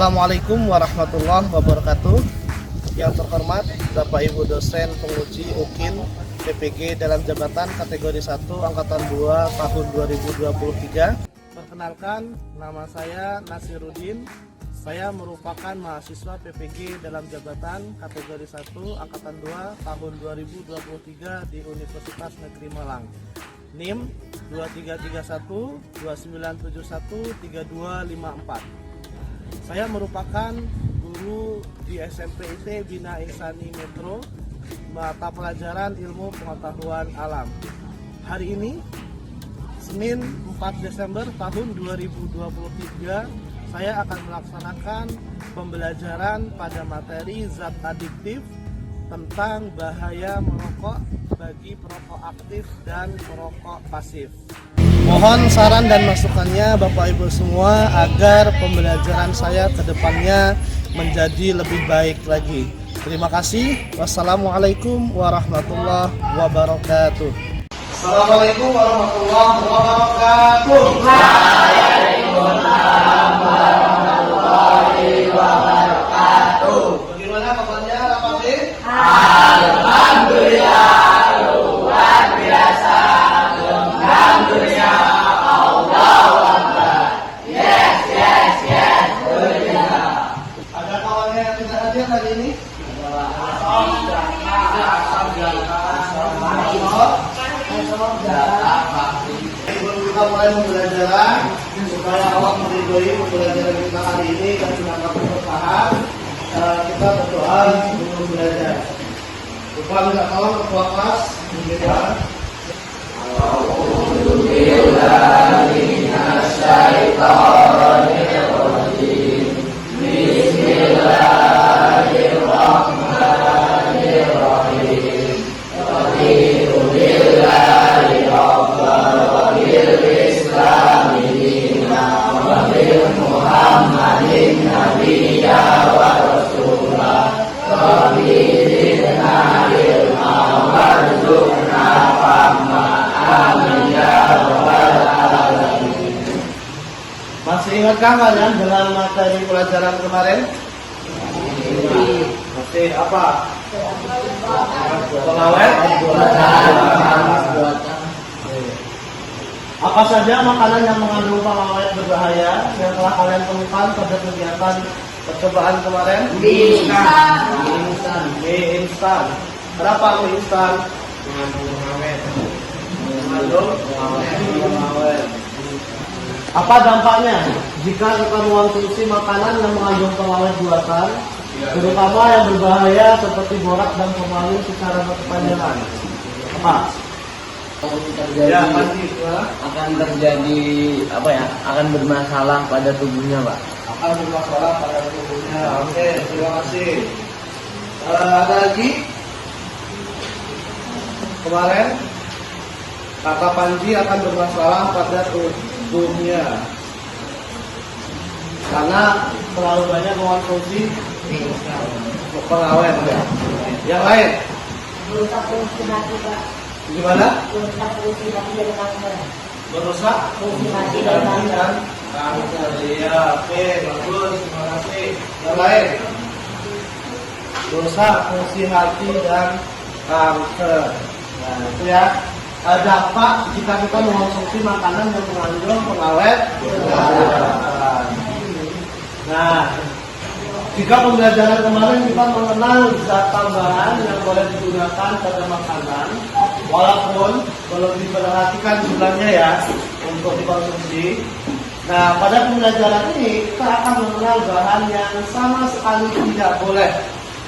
Assalamualaikum warahmatullahi wabarakatuh. Yang terhormat Bapak Ibu dosen penguji UKIN PPG dalam jabatan kategori 1 angkatan 2 tahun 2023. Perkenalkan, nama saya Nasiruddin. Saya merupakan mahasiswa PPG dalam jabatan kategori 1 angkatan 2 tahun 2023 di Universitas Negeri Malang. NIM 2331 2971 3254. Saya merupakan guru di SMP IT Bina Insani Metro, mata pelajaran ilmu pengetahuan alam. Hari ini, Senin 4 Desember tahun 2023, saya akan melaksanakan pembelajaran pada materi zat adiktif tentang bahaya merokok bagi perokok aktif dan perokok pasif. Mohon saran dan masukannya Bapak Ibu semua agar pembelajaran saya ke depannya menjadi lebih baik lagi. Terima kasih. Wassalamualaikum warahmatullahi wabarakatuh. Assalamualaikum warahmatullahi wabarakatuh. Waalaikumsalam warahmatullahi wabarakatuh. Bagaimana kabarnya Pak Fadil? Alhamdulillah. Luar biasa. Alhamdulillah. Allahu Akbar. Yes. Ada kawannya yang tidak hadir hari ini? Sebelum kita mulai pembelajaran, supaya awak meridhoi pembelajaran kita hari ini dan sudah berpaham, kita berdoa sebelum belajar. Lupa tidak kawan ketua kelas, berdoa. Masih ingatkah kalian dengan materi pelajaran kemarin? Masih apa? Pengawet? Apa saja makanan yang mengandung pengawet berbahaya yang telah kalian temukan pada kegiatan percobaan kemarin? Mie instan. Kenapa mie instan? Mengandung pengawet. Apa dampaknya jika kita mengonsumsi makanan yang mengandung pengawet buatan, terutama yang berbahaya seperti borak dan formalin secara berkepanjangan? Apa? Akan terjadi akan bermasalah pada tubuhnya, Pak. Akan bermasalah pada tubuhnya. Oke, terima kasih. Ada lagi? Kemarin kata Panji akan bermasalah pada tubuhnya karena terlalu banyak mengonsumsi pengawet. Yang lain? Gimana? Merusak fungsi hati dan kanker. Iya, oke, bagus, terima kasih. Yang lain? Merusak fungsi hati dan kanker. Nah, itu ya. Dampak jika kita mengonsumsi makanan yang mengandung pengawet. Nah, jika pembelajaran kemarin kita mengenal zat tambahan yang boleh digunakan pada makanan, walaupun belum diperhatikan jumlahnya ya untuk dikonsumsi. Nah, pada pembelajaran ini kita akan mengenal bahan yang sama sekali tidak boleh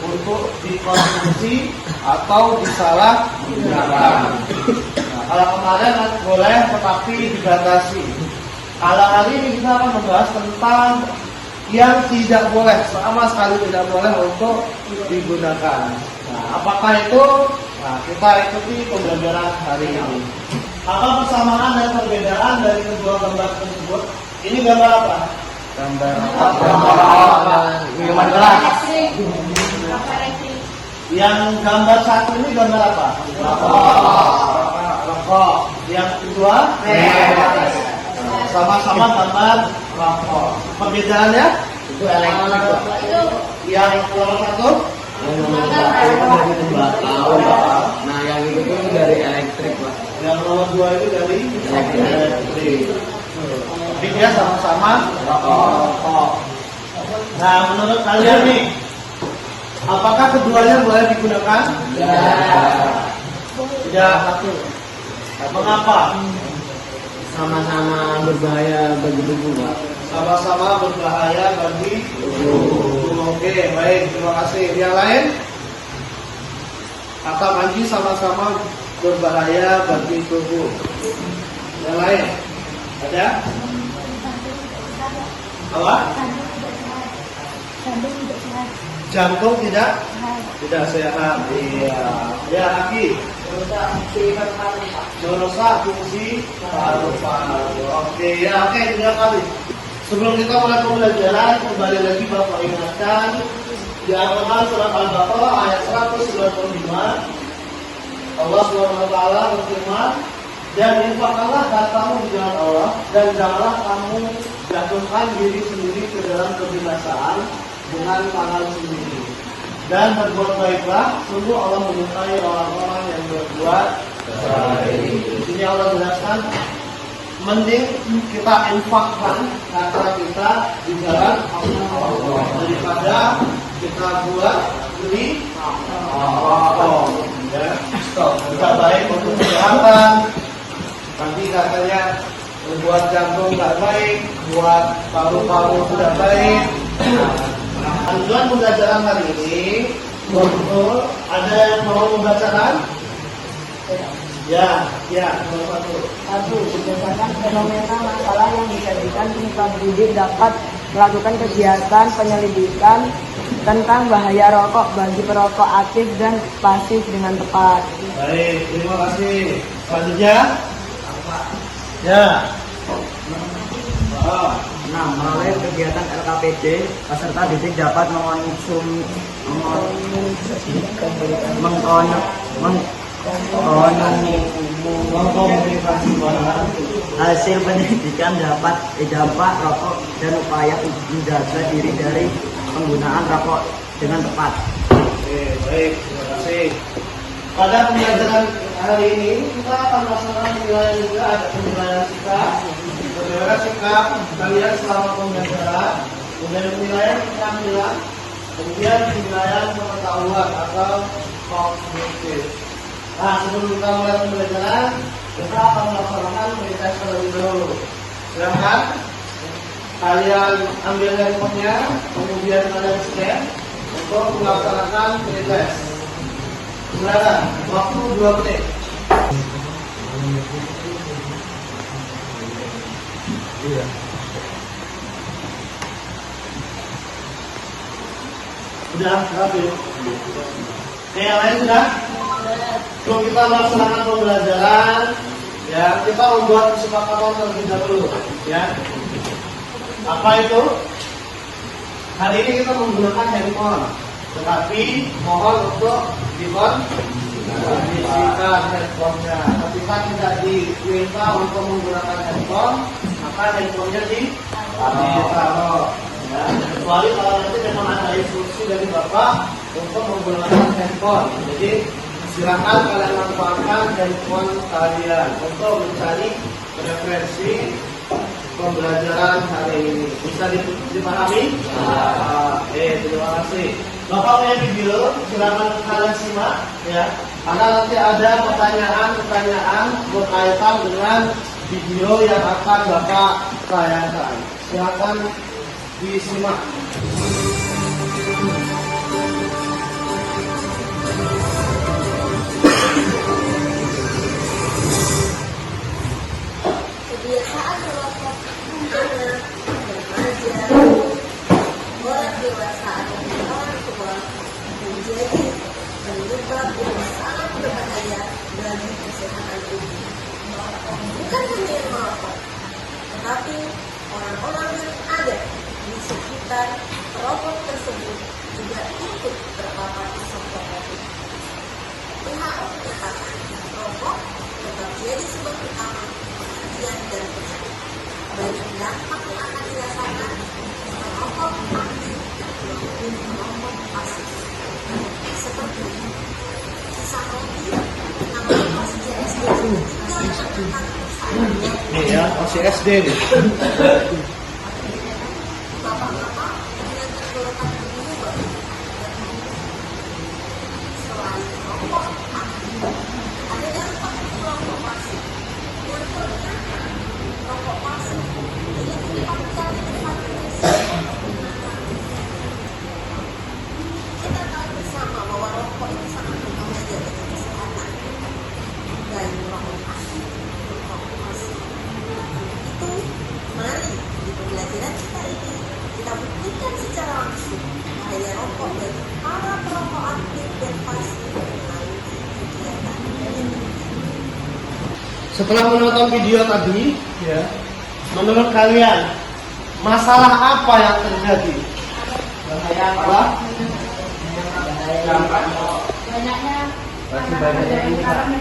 untuk dikonsumsi atau disalahgunakan. Kalau kemarin boleh tetapi dibatasi. Kalau hari ini kita akan membahas tentang yang tidak boleh, sama sekali tidak boleh untuk digunakan. Nah, apakah itu? Nah, kita ikuti pembelajaran hari ini. Apa persamaan dan perbedaan dari kedua gambar tersebut? Ini gambar apa? Gambar minuman keras. Yang gambar satu ini gambar apa? Rokok. Yang kedua? Sama-sama gambar rokok. Perbedaannya? Itu elektrik, Pak. Yang nomor 1 Yang nomor 2 itu dari tembakau. Nah, yang itu tuh dari elektrik, Pak. yang nomor 2 itu dari elektrik. Tapi dia sama-sama rokok. Nah, menurut kalian nih, apakah keduanya boleh digunakan? Tidak. Mengapa? Sama-sama berbahaya bagi tubuh, Pak. Sama-sama berbahaya bagi tubuh. Oke, baik, terima kasih. Yang lain? Kata Manji sama-sama berbahaya bagi tubuh. Yang lain? Ada? Apa? Jantung tidak sehat. Iya. Ya, Aki. Merusak fungsi paru-paru. Oke, ya, oke, 3 kali. Sebelum kita mulai pembelajaran, kembali lagi Bapak ingatkan di Al-Quran surat Al-Baqarah ayat 195. Allah SWT berfirman, dan infakkanlah hartamu di jalan Allah, dan janganlah kamu jatuhkan diri sendiri ke dalam kebinasaan dengan tangan sendiri. Dan berbuat baiklah, sungguh Allah menyukai orang-orang yang berbuat baik. Di sini Allah jelaskan, mending kita infakkan harta kita di jalan Allah daripada kita buat beli rokok. Ya, kita baik untuk kesehatan. Nanti katanya buat jantung nggak baik, buat paru-paru tidak baik. Tujuan pembelajaran hari ini, betul, ada yang mau membacakan? Ya, nomor 1. Berdasarkan fenomena masalah yang dijadikan penyebab didik dapat melakukan kegiatan penyelidikan tentang bahaya rokok bagi perokok aktif dan pasif dengan tepat. Baik, terima kasih. Selanjutnya, ya. Nah, melalui kegiatan LKPD, peserta didik dapat Mengkomunikasi hasil pendidikan dapat dampak rokok dan upaya menjaga diri dari penggunaan rokok dengan tepat. Oke, baik, terima kasih. Pada pembelajaran hari ini kita akan melaksanakan penilaian juga, ada penilaian sikap. Bagaimana sikap kalian selama pembelajaran, kemudian penilaian keterampilan, kemudian penilaian pengetahuan atau kognitif. Nah, sebelum kita mulai pembelajaran, kita akan melaksanakan pretest terlebih dahulu. Silahkan kalian ambil handphonenya, kemudian kalian scan untuk melaksanakan pretest. Silakan, waktu 2 menit. Sudah, rapi. Oke, yang lain sudah? Sebelum kita melaksanakan pembelajaran, ya kita membuat kesepakatan terlebih dahulu. Ya, apa itu? Hari ini kita menggunakan handphone, tetapi mohon untuk dikondisikan handphonenya. Ketika tidak diminta untuk menggunakan handphone, maka handphonenya ditaruh. Ya, kecuali kalau nanti memang ada instruksi dari Bapak untuk menggunakan handphone. Jadi silakan kalian manfaatkan handphone kalian untuk mencari referensi pembelajaran hari ini. Bisa dipahami? Terima kasih. Bapak punya video, silakan kalian simak ya. Karena nanti ada pertanyaan berkaitan dengan video yang akan Bapak tayangkan. Silakan disimak. Kebiasaan merokok anak, remaja, orang dewasa dan orang tua menjadi penyebab yang sangat berbahaya bagi kesehatan tubuh. Bukan hanya yang merokok, tetapi orang-orang yang ada di sekitar perokok tersebut juga ikut terpapar isap COVID. WHO menyatakan rokok tetap jadi sebab utama kematian dan penyakit. Banyak dampak yang akan dirasakan merokok Nih ya, masih SD nih. Kita tahu bersama bahwa rokok itu sangat berbahaya bagi kesehatan dan rokok pasif itu mari di pembelajaran kita ini kita buktikan secara langsung bahaya rokok bagi para perokok aktif dan pasif melalui kegiatan. Setelah menonton video tadi, ya, menurut kalian masalah apa yang terjadi? Bahaya Apa? Masih banyak yang minta.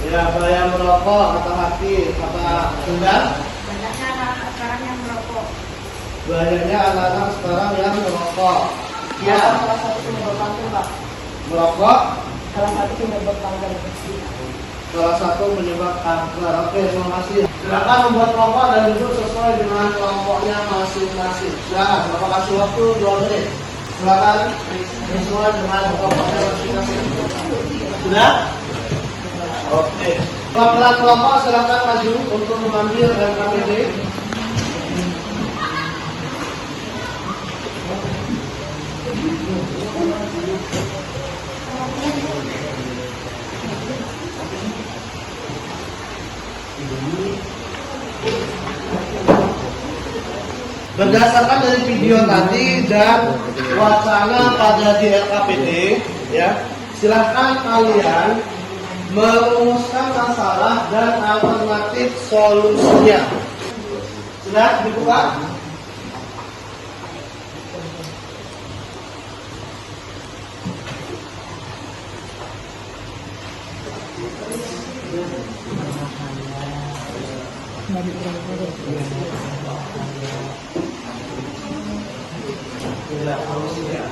Ya, bahaya merokok, kata Haki, kata Sundar. Bahayanya anak-anak sekarang yang merokok. Ya, Ya, salah satu penyebab kanker, Pak. merokok Salah satu penyebab kanker. salah satu penyebab kanker. Oke, terima kasih. Silakan membuat kelompok dan duduk sesuai dengan kelompoknya masing-masing. Silakan, Bapak kasih waktu 2 menit. Silakan sesuai dengan kelompoknya masing-masing. Sudah? Oke. Perwakilan kelompok silakan maju untuk mengambil LKPD. Berdasarkan dari video tadi dan wacana pada di LKPD, ya, silahkan kalian merumuskan masalah dan alternatif solusinya. Sudah dibuka? Ya, solusinya.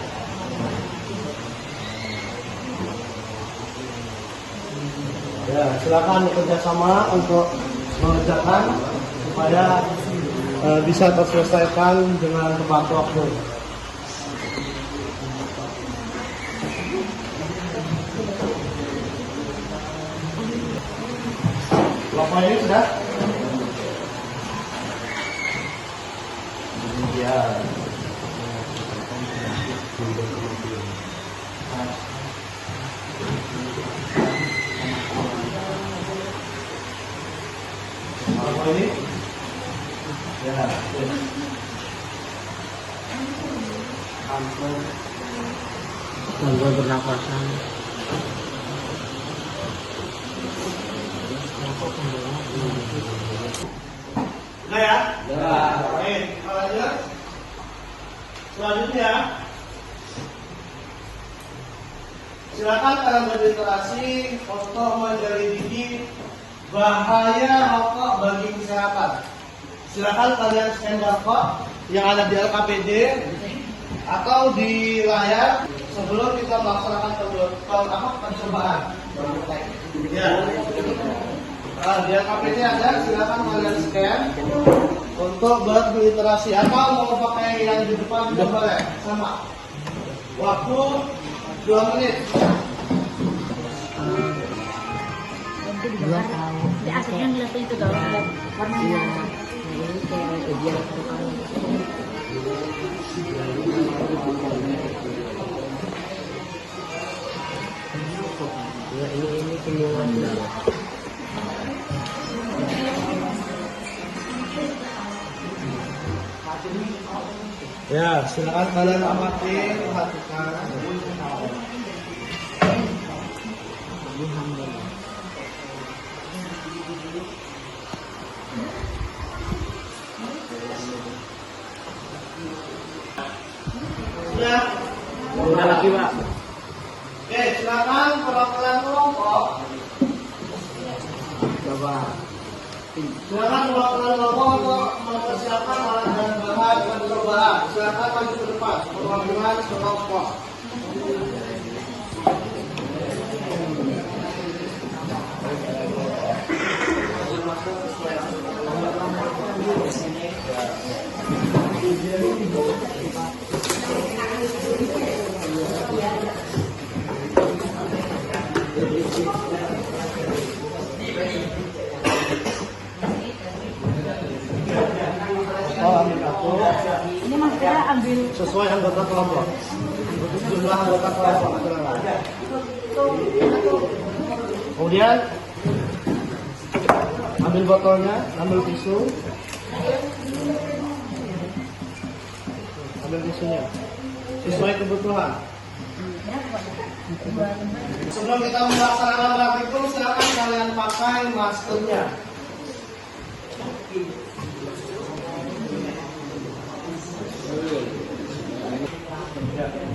Ya, silakan bekerja sama untuk mengerjakan supaya bisa terselesaikan dengan tepat waktu. Kelompok ini sudah? Ya. Kelompok ini? Ya. Gangguan pernafasan. Sudah ya? Ya. Oke, kita lanjut. Selanjutnya, silakan kalian berliterasi untuk menyelidiki bahaya rokok bagi kesehatan. Silakan kalian scan barcode yang ada di LKPD atau di layar sebelum kita melaksanakan percobaan. Ya. Di LKPD ada, silakan kalian scan untuk berliterasi atau mau pakai yang di depan juga boleh, sama. Waktu 2 menit. Di asiknya ngeliat itu dong, ngeliat warnanya. Ini kayak ujian tukang. Ya, ini semua. Ya, silakan kalian amati, perhatikan. Sudah? Udah lagi, Pak. Oke, silakan perwakilan kelompok. Coba. Silakan perwakilan kelompok untuk mempersiapkan alat dan bahan percobaan. Silakan maju ke depan. Perwakilan kelompok. Ini maksudnya ambil Sesuai anggota kelompok. Jumlah anggota kelompok. Silakan. Kemudian ambil botolnya, ambil tisu. Ambil tisunya. Sesuai kebutuhan. Sebelum kita melaksanakan praktikum, silakan kalian pakai maskernya.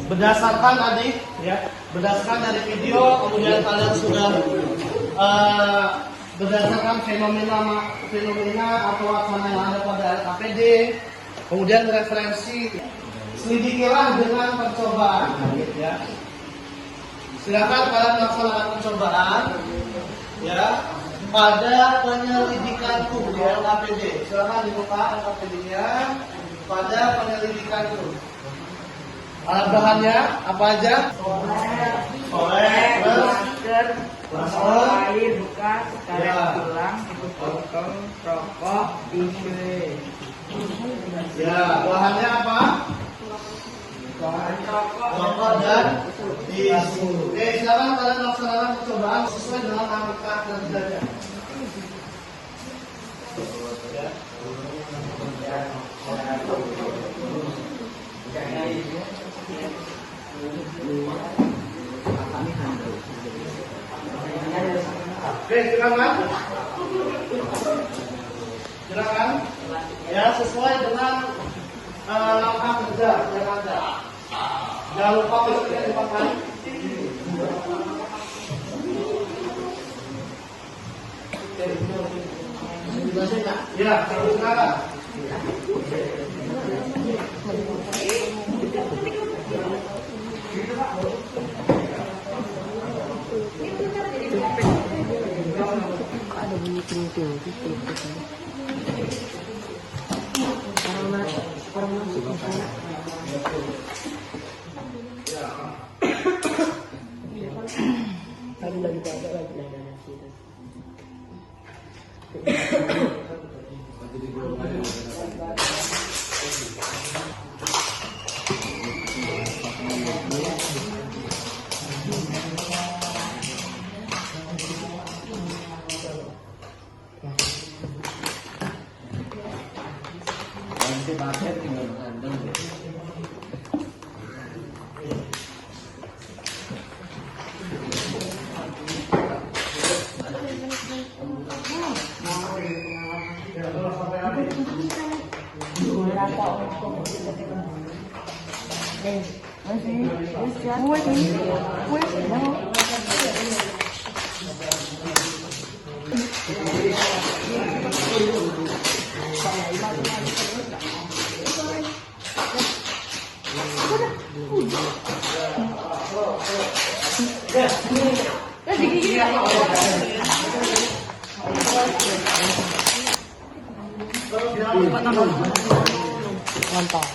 Berdasarkan adik, ya, berdasarkan dari video, kemudian kalian sudah berdasarkan fenomena atau wacana yang ada pada APD, kemudian referensi, selidikilah dengan percobaan, ya. Silakan kalian melaksanakan percobaan, ya, pada penyelidikanku di LKPD. Silakan dibuka LKPD-nya pada penyelidikanku. Alat bahannya apa aja? Korek, masker, botol air bekas, karet Ya. tulang, botol rokok, tisu. Ya, bahannya apa? Bahan rokok, Rokok dan tisu. Oke, silakan kalian melaksanakan percobaan sesuai dengan angka kerjanya. Ya. Oke, silakan. Silakan. Ya, sesuai dengan langkah kerja yang ada. Jangan lupa maskernya dipakai. Ya, silakan. ada bunyi ting-ting. Orang masuk ke sana. Tadi lagi ada lagi nasi itu. Nanti pakai tinggal kandang. Mantap.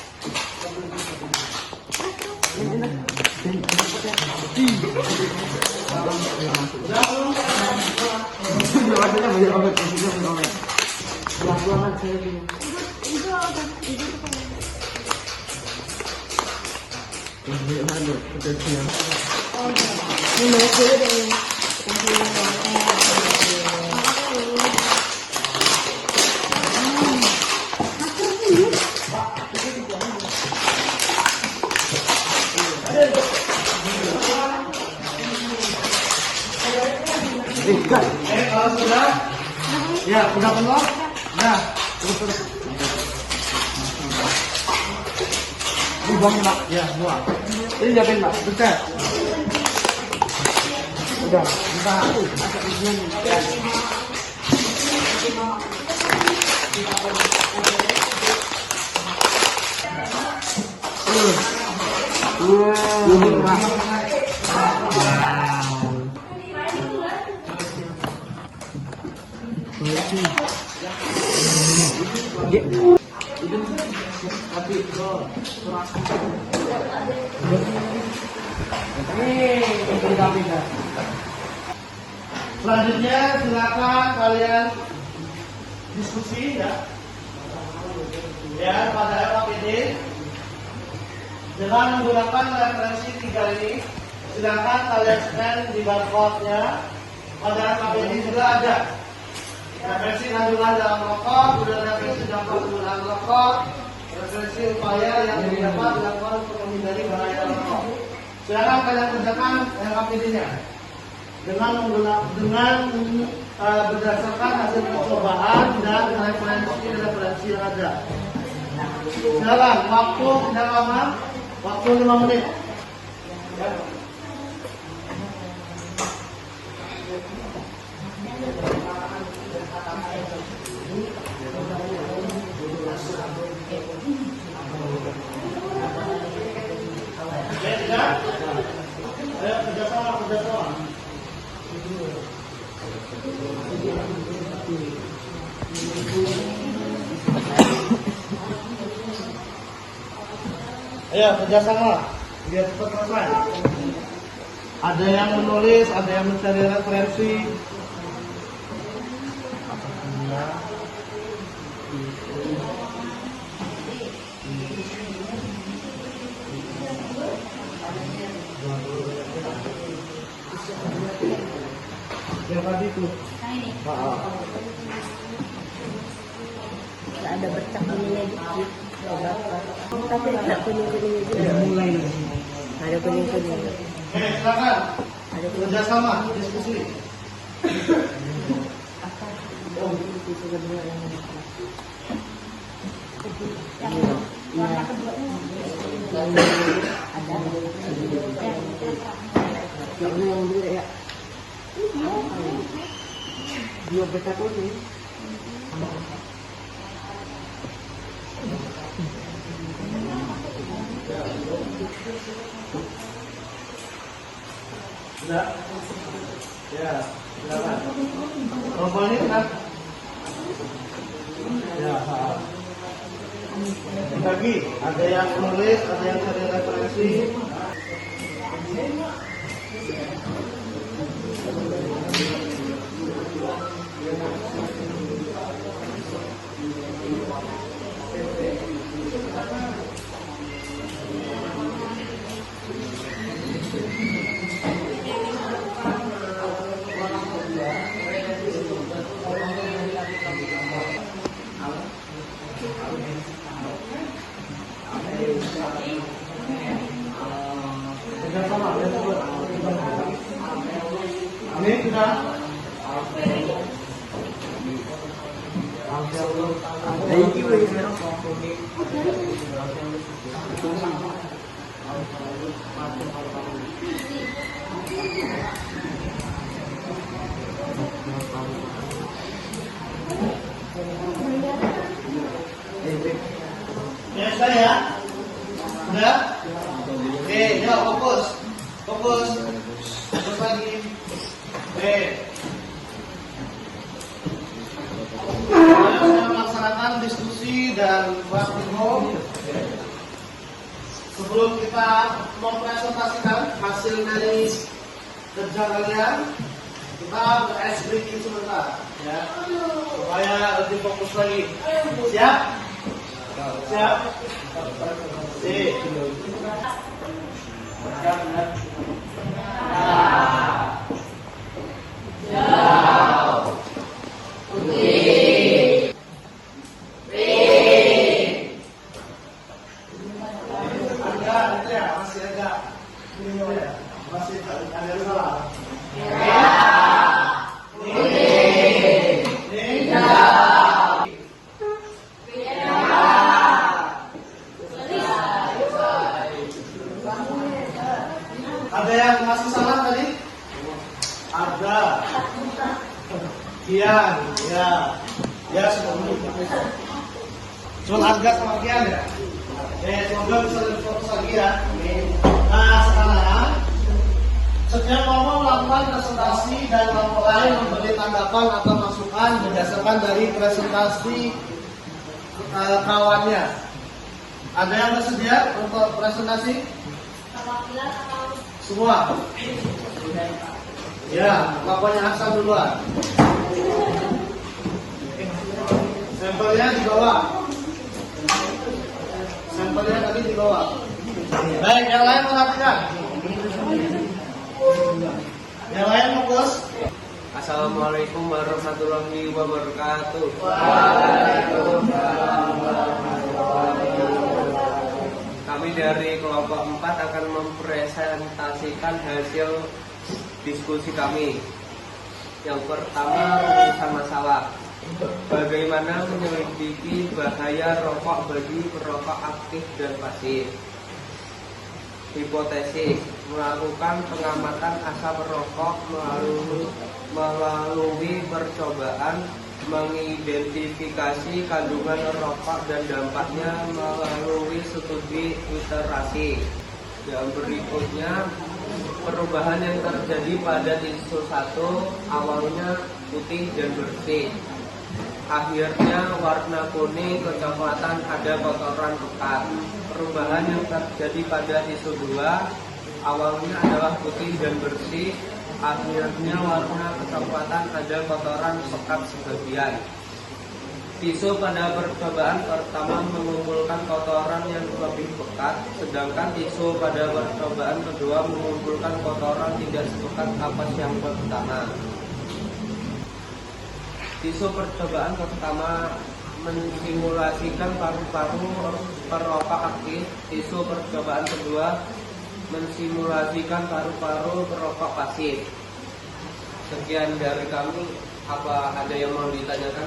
Kalau sudah, ya udah penuh, nah terus. Buang mbak, ya buang. Ini siapin mbak, bentar. Udah, bentar. Selanjutnya silakan kalian diskusi ya. Ya, pada LKPD dengan menggunakan referensi 3 ini, sedangkan kalian scan di barcode-nya. Pada LKPD juga ada referensi kandungan dalam rokok, kemudian referensi dampak penggunaan rokok, referensi upaya yang dapat dilakukan untuk menghindari bahaya rokok. Silakan kalian kerjakan LKPD-nya dengan berdasarkan hasil percobaan dan referensi yang ada. Silakan, waktu tidak lama, waktu 5 menit. Ya. Ayo kerjasama. Ayo kerjasama biar cepat selesai. Ada yang menulis, ada yang mencari referensi. Yang tadi itu. Nggak ada bercak kuningnya dikit. Tapi nggak kuning-kuningnya juga. Mulai. Ada kuning-kuningnya. Silakan. Ada kuning. Kerjasama, diskusi. Oh, itu kedua yang ini. Warna kedua ada. Yang dulu ya. Dia bercak kuning. Sudah? Ya, silakan. Rombolnya kan? Ya, bagi ada yang menulis, ada yang cari referensi. Ini sudah. Thank you. Ya sudah ya. Sudah. Oke, yuk fokus. Fokus lagi. Oke. Kita sudah melaksanakan diskusi dan praktikum. Sebelum kita mempresentasikan hasil dari kerja kalian, kita ber-ice breaking sebentar, ya, supaya lebih fokus lagi. Siap? Siap? Sip. Masih ada salah. Ada yang masih salah tadi? Ada. Kian, ya. Ya, semoga cuma agak sama Kian ya. Semoga bisa lebih fokus lagi ya. Nah, sekarang setiap kelompok melakukan presentasi dan kelompok lain memberi tanggapan atau masukan berdasarkan dari presentasi kawannya. Ada yang bersedia untuk presentasi? Semua? Ya, kelompoknya Aksan duluan. Sampelnya di bawah. bawah. Baik, yang lain perhatikan. Yang lain fokus. Assalamualaikum warahmatullahi wabarakatuh. Kami dari kelompok 4 akan mempresentasikan hasil diskusi kami. Yang pertama, rumusan masalah. Bagaimana menyelidiki bahaya rokok bagi perokok aktif dan pasif. Hipotesis, melakukan pengamatan asap rokok melalui percobaan, mengidentifikasi kandungan rokok dan dampaknya melalui studi literasi. Yang berikutnya, perubahan yang terjadi pada tisu 1, awalnya putih dan bersih, akhirnya warna kuning kecoklatan, ada kotoran pekat. Perubahan yang terjadi pada tisu 2, awalnya adalah putih dan bersih, akhirnya warna kecoklatan, ada kotoran pekat sebagian. Tisu pada percobaan pertama mengumpulkan kotoran yang lebih pekat, sedangkan tisu pada percobaan kedua mengumpulkan kotoran tidak sepekat apa yang pertama. Tisu percobaan pertama mensimulasikan paru-paru perokok aktif, tisu percobaan kedua mensimulasikan paru-paru perokok pasif. Sekian dari kami, apa ada yang mau ditanyakan?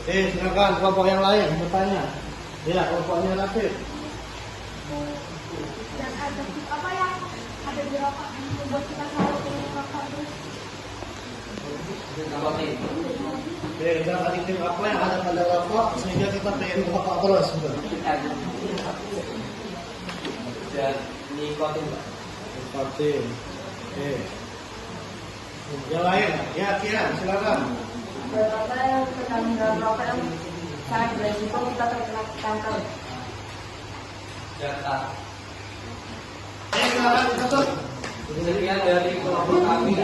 Silakan kelompok yang lain bertanya. Ya, kelompoknya Rafiq. Dan ada apa yang ada di rokok yang membuat kita selalu merokok terus? Dan adiktif apa yang ada pada rokok sehingga kita pengen merokok terus? Dan nikotin, Pak. Nikotin. Yang lain, ya Kian, silakan. Beberapa kandungan rokok yang sangat beresiko kita terkena kanker. Data. Silakan tutup. Sekian dari kelompok kami.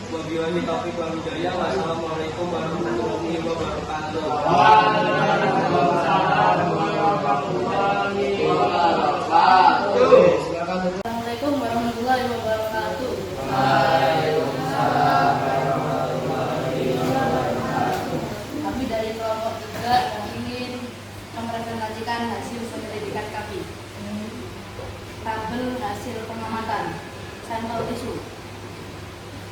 Wabillahi taufiq wal hidayah. Wassalamualaikum warahmatullahi wabarakatuh. Waalaikumsalam warahmatullahi wabarakatuh. Silakan tutup. Assalamualaikum warahmatullahi wabarakatuh. Kami dari kelompok 3 ingin mempresentasikan hasil penyelidikan kami. Tabel hasil pengamatan sampel tisu.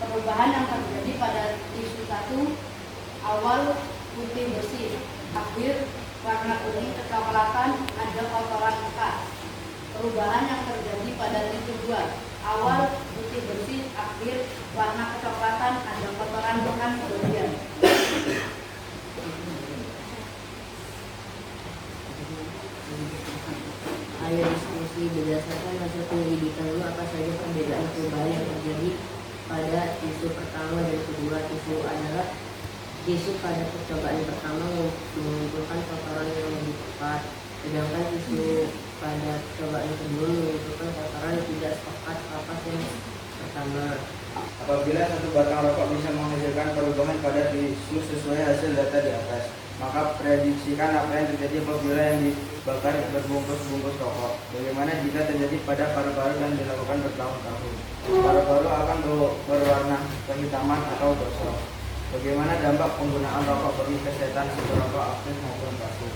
Perubahan yang terjadi pada tisu 1, awal putih bersih, akhir warna kuning kecoklatan, ada kotoran pekat. Perubahan yang terjadi pada tisu 2, awal putih bersih, akhir warna kecoklatan, ada kotoran pekat sebagian. Ayo diskusi berdasarkan hasil penyelidikan lu apa saja perbedaan perubahan yang terjadi pada tisu pertama dan kedua. Tisu adalah tisu pada percobaan pertama mengumpulkan kotoran yang lebih pekat, sedangkan tisu pada percobaan kedua mengumpulkan kotoran tidak sepekat kapas yang pertama. Apabila satu batang rokok bisa menghasilkan perubahan pada tisu sesuai hasil data di atas, maka prediksikan apa yang terjadi apabila yang dibakar berbungkus-bungkus rokok. Bagaimana jika terjadi pada paru-paru dan dilakukan bertahun-tahun? Paru-paru akan berwarna kehitaman atau gosong. Bagaimana dampak penggunaan rokok bagi kesehatan perokok aktif maupun pasif?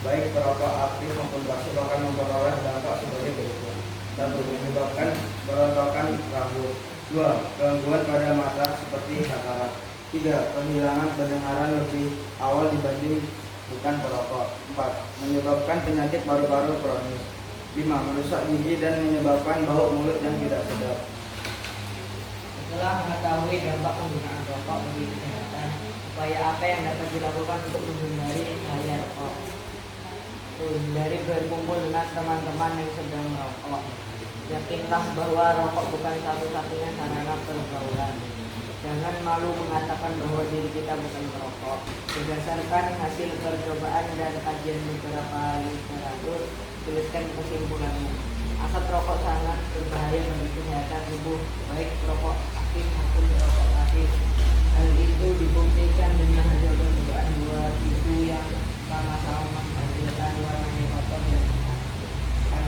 Baik perokok aktif maupun pasif akan memperoleh dampak sebagai berikut. Dan menyebabkan berontakan rambut. 2. Gangguan pada mata seperti katarak. 3. Penghilangan pendengaran lebih awal dibanding bukan perokok. 4. Menyebabkan penyakit paru-paru kronis. 5. Merusak gigi dan menyebabkan bau mulut yang tidak sedap. Setelah mengetahui dampak penggunaan rokok bagi kesehatan, upaya apa yang dapat dilakukan untuk menghindari bahaya rokok? Dari berkumpul dengan teman-teman yang sedang merokok. Yakinlah bahwa rokok bukan satu-satunya sarana pergaulan. Jangan malu mengatakan bahwa diri kita bukan perokok. Berdasarkan hasil percobaan dan kajian beberapa literatur, tuliskan kesimpulannya. Asap rokok sangat berbahaya bagi kesehatan tubuh, baik rokok aktif maupun rokok pasif. Hal itu dibuktikan dengan hasil percobaan dua tisu yang sama-sama menghasilkan warna kotor dan pekat. Hal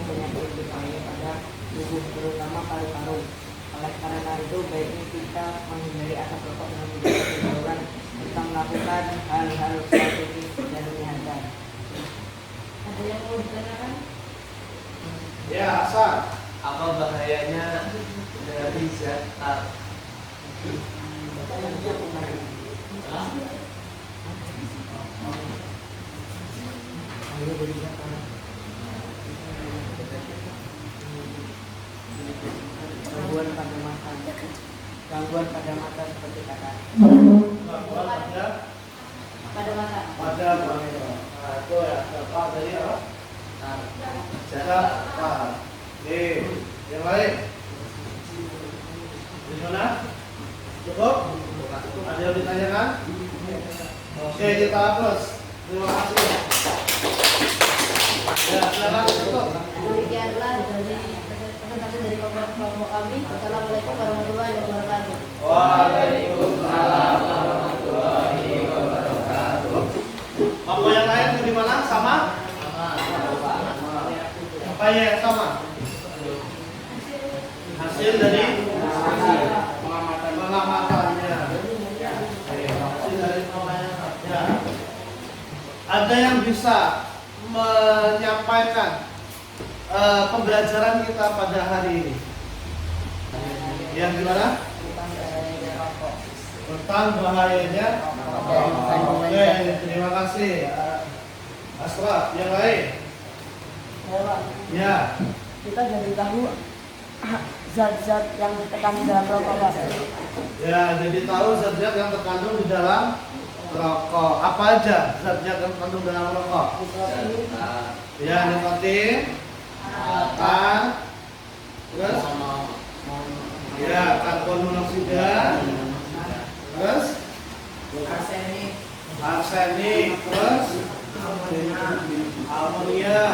penyakit berbahaya pada tubuh, terutama paru-paru. Oleh karena itu, baiknya kita menghindari asap rokok dengan menjaga himbauan tentang melakukan hal-hal strategis dan menyehatkan. Ada yang mau ditanyakan? Ya, Hasan. Apa bahayanya dari zat Gangguan pada mata, gangguan pada mata seperti kata. Gangguan Pada mata. pada mata. Nah, itu ya. Apa tadi apa? Zat. Oke. Yang lain? Gimana? Cukup? Ada yang ditanyakan? Oke, kita hapus. Terima kasih. Ya, silakan tutup. Demikianlah dari presentasi dari kelompok kami. Assalamualaikum warahmatullahi wabarakatuh. Waalaikumsalam warahmatullahi wabarakatuh. Apa yang lain di mana? Sama? Apa yang sama? Hasil dari pengamatannya. Hasil dari pengamatannya. Ada yang bisa menyampaikan pembelajaran kita pada hari ini? Yang gimana? Tentang bahayanya. Oke, terima kasih. Asra, yang lain? Ya. Kita jadi tahu zat-zat yang terkandung dalam rokok, Pak. Ya, jadi tahu zat-zat yang terkandung di dalam rokok. Apa aja zat-zat yang terkandung dalam rokok? Ya, nikotin, metan, terus ya karbon monoksida, terus arsenik, terus amonia,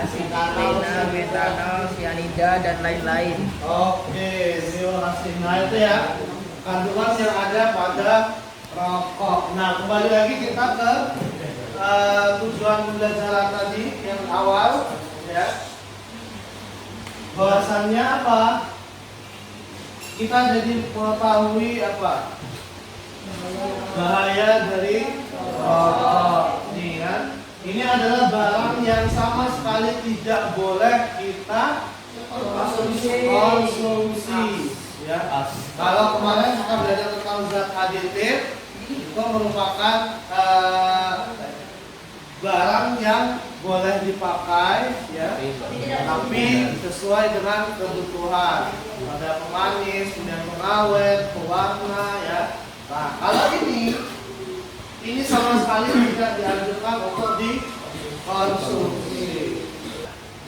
asetilena, metanol, sianida dan lain-lain. Oke, terima kasih. Nah, itu ya kandungan yang ada pada rokok. Nah, kembali lagi kita ke tujuan pembelajaran tadi yang awal, ya. Bahwasannya apa? Kita jadi mengetahui apa? Bahaya dari rokok. Nih kan? Ini adalah barang yang sama sekali tidak boleh kita konsumsi. Ya. Kalau kemarin kita belajar tentang zat aditif, itu merupakan barang yang boleh dipakai, ya, tapi sesuai dengan kebutuhan. Ada pemanis, kemudian pengawet, pewarna, ya. Nah, kalau ini sama sekali tidak dianjurkan untuk dikonsumsi.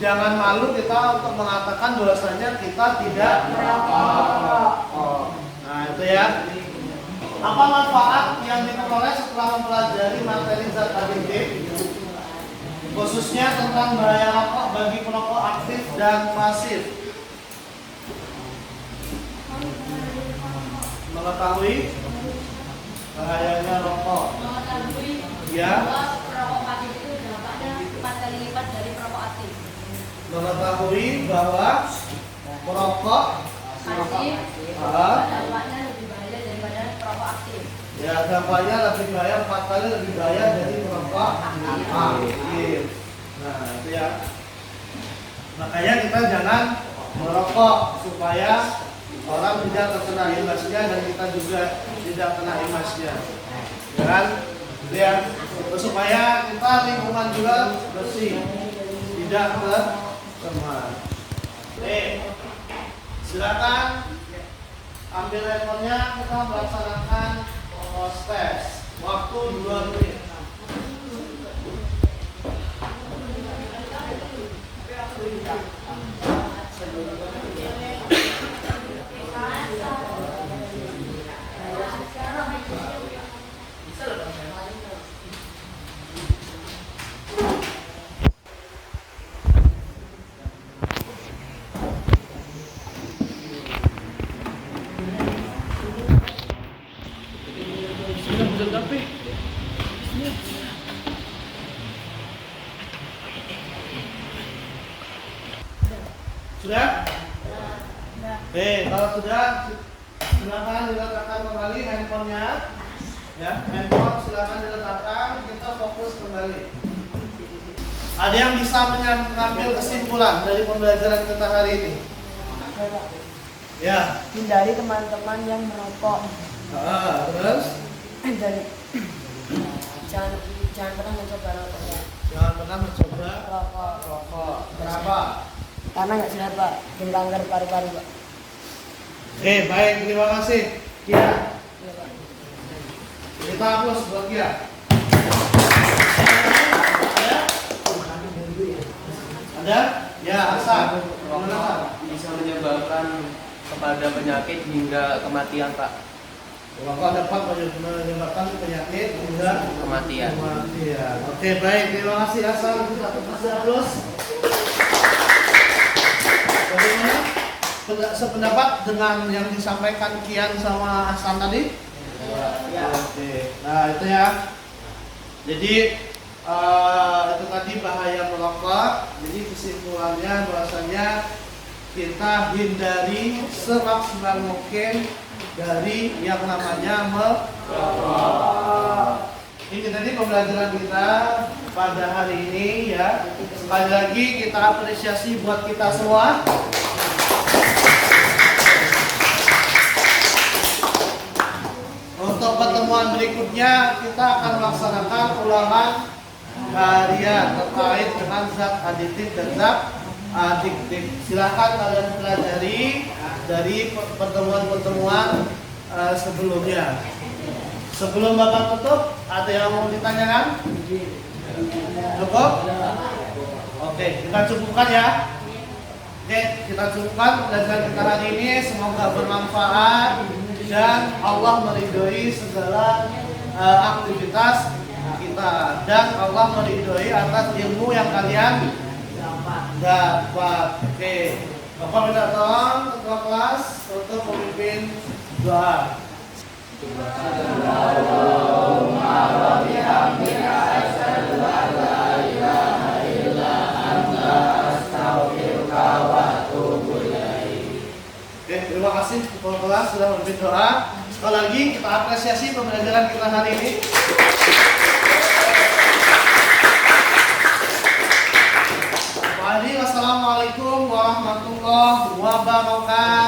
Jangan malu kita untuk mengatakan bahwasanya kita tidak merokok. Nah, itu ya. Apa manfaat yang diperoleh setelah mempelajari materi zat aditif, khususnya tentang bahaya rokok bagi perokok aktif dan pasif? Mengetahui bahayanya rokok. Mengetahui Ya. bahwa perokok pasif itu dampaknya 4 kali lipat dari perokok aktif. Mengetahui bahwa perokok Pasif dampaknya lebih bahaya daripada perokok aktif. ya dampaknya lebih bahaya 4 kali lebih bahaya dari perokok aktif. Nah, itu ya. Makanya kita jangan merokok supaya orang tidak terkena imbasnya dan kita juga tidak kena imbasnya. Ya kan? Ya, supaya kita lingkungan juga bersih, tidak tercemar. Silakan ambil handphonenya, kita melaksanakan tes. Waktu 2 menit. Sudah tapi Sudah? Oke, kalau sudah silakan diletakkan kembali handphonenya. Ya, handphone silakan diletakkan, kita fokus kembali. Ada yang bisa mengambil kesimpulan dari pembelajaran kita hari ini? Ya. Hindari teman-teman yang merokok. Terus? Dan jangan pernah mencoba rokok ya. Jangan pernah mencoba Rokok. rokok. Kenapa? Karena nggak sehat Pak, melanggar paru-paru Pak. Oke, baik, terima kasih. Kia, Iya Pak. kita hapus buat Kia. Ada? Ya, Hasan. Gimana, Hasan? Bisa menyebabkan kepada penyakit hingga kematian, Pak. Rokok dapat menyebabkan penyakit hingga Kematian. kematian. Oke, baik, terima kasih Hasan. Kita terus. Bagaimana? Sependapat dengan yang disampaikan Kian sama Hasan tadi? Ya. Oke. Nah, itu ya. Jadi itu tadi bahaya merokok. Jadi kesimpulannya bahwasanya kita hindari semaksimal mungkin dari yang namanya merokok. Ini tadi pembelajaran kita pada hari ini ya. Sekali lagi kita apresiasi buat kita semua. Untuk pertemuan berikutnya kita akan melaksanakan ulangan harian terkait dengan zat aditif dan zat adiktif. Silahkan kalian pelajari dari pertemuan-pertemuan sebelumnya. Sebelum Bapak tutup, ada yang mau ditanyakan? Cukup? Oke, kita cukupkan ya. Oke, kita cukupkan pelajaran kita hari ini. Semoga bermanfaat dan Allah meridhoi segala aktivitas kita dan Allah meridhoi atas ilmu yang kalian dapat. Oke, Bapak minta tolong ketua kelas untuk memimpin doa. Oke, terima kasih ketua kelas sudah memimpin doa. Sekali lagi kita apresiasi pembelajaran kita hari ini. Wassalamualaikum warahmatullahi wabarakatuh.